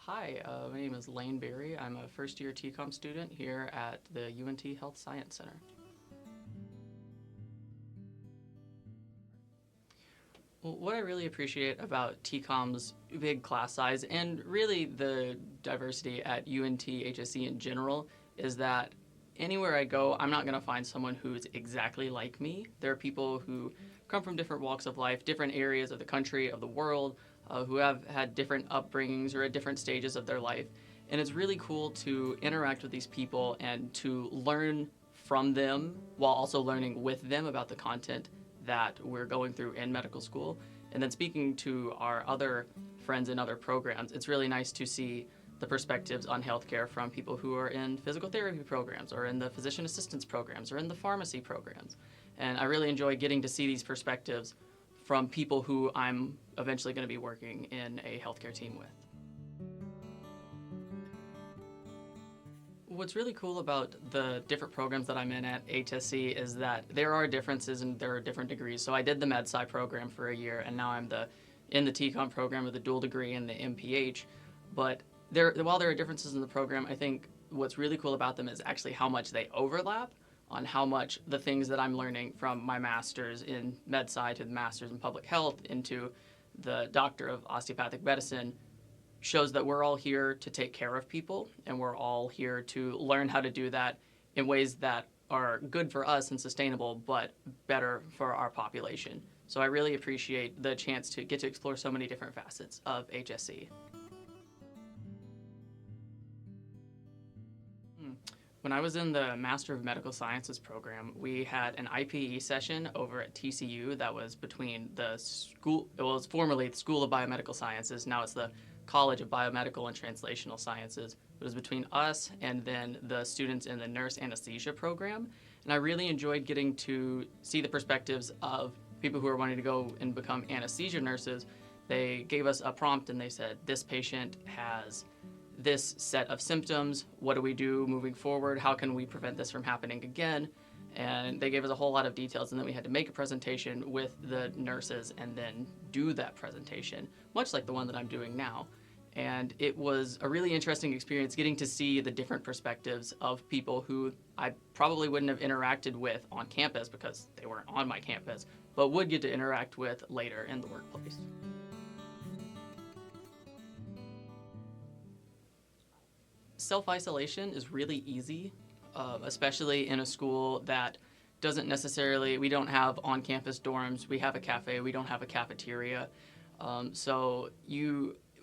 Hi, my name is Lane Berry. I'm a first-year TCOM student here at the UNT Health Science Center. Well, what I really appreciate about TCOM's big class size and really the diversity at UNT HSC in general is that anywhere I go, I'm not going to find someone who's exactly like me. There are people who come from different walks of life, different areas of the country, of the world, who have had different upbringings or at different stages of their life. And it's really cool to interact with these people and to learn from them while also learning with them about the content that we're going through in medical school. And then speaking to our other friends in other programs, it's really nice to see the perspectives on healthcare from people who are in physical therapy programs or in the physician assistance programs or in the pharmacy programs. And I really enjoy getting to see these perspectives from people who I'm eventually going to be working in a healthcare team with. What's really cool about the different programs that I'm in at HSC is that there are differences and there are different degrees. So I did the MedSci program for a year, and now I'm in the TCOM program with the dual degree and the MPH. But while there are differences in the program, I think what's really cool about them is actually how much they overlap on how much the things that I'm learning from my master's in MedSci to the master's in public health into the doctor of osteopathic medicine shows that we're all here to take care of people, and we're all here to learn how to do that in ways that are good for us and sustainable, but better for our population. So I really appreciate the chance to get to explore so many different facets of HSC. When I was in the Master of Medical Sciences program, we had an IPE session over at TCU that was between the school, it was formerly the School of Biomedical Sciences, now it's the College of Biomedical and Translational Sciences. It was between us and then the students in the nurse anesthesia program. And I really enjoyed getting to see the perspectives of people who are wanting to go and become anesthesia nurses. They gave us a prompt and they said, this patient has this set of symptoms. What do we do moving forward? How can we prevent this from happening again? And they gave us a whole lot of details, and then we had to make a presentation with the nurses and then do that presentation, much like the one that I'm doing now. And it was a really interesting experience getting to see the different perspectives of people who I probably wouldn't have interacted with on campus because they weren't on my campus, but would get to interact with later in the workplace. Self-isolation is really easy, especially in a school that doesn't necessarily, we don't have on-campus dorms, we have a cafe, we don't have a cafeteria.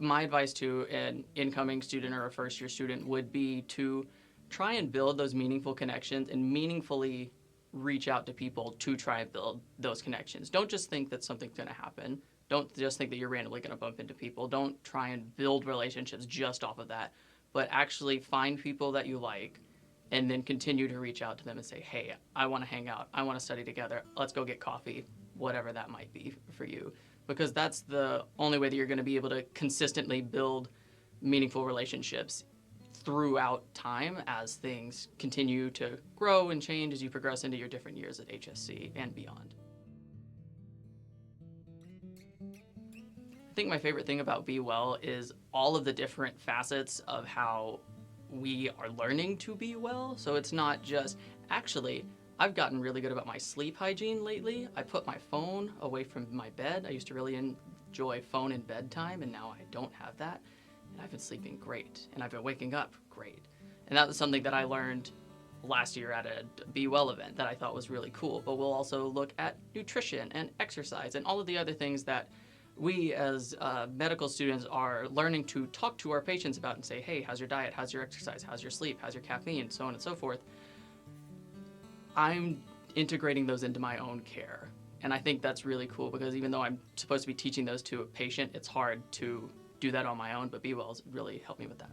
My advice to an incoming student or a first-year student would be to try and build those meaningful connections and meaningfully reach out to people to try and build those connections. Don't just think that something's going to happen. Don't just think that you're randomly going to bump into people. Don't try and build relationships just off of that, but actually find people that you like and then continue to reach out to them and say, hey, I want to hang out. I want to study together. Let's go get coffee, whatever that might be for you. Because that's the only way that you're going to be able to consistently build meaningful relationships throughout time as things continue to grow and change as you progress into your different years at HSC and beyond. I think my favorite thing about Be Well is all of the different facets of how we are learning to be well. So it's not just, actually, I've gotten really good about my sleep hygiene lately. I put my phone away from my bed. I used to really enjoy phone in bedtime, and now I don't have that. And I've been sleeping great, and I've been waking up great. And that was something that I learned last year at a Be Well event that I thought was really cool. But we'll also look at nutrition and exercise and all of the other things that we as medical students are learning to talk to our patients about and say, hey, how's your diet? How's your exercise? How's your sleep? How's your caffeine? So on and so forth. I'm integrating those into my own care. And I think that's really cool because even though I'm supposed to be teaching those to a patient, it's hard to do that on my own, but Be Well's really helped me with that.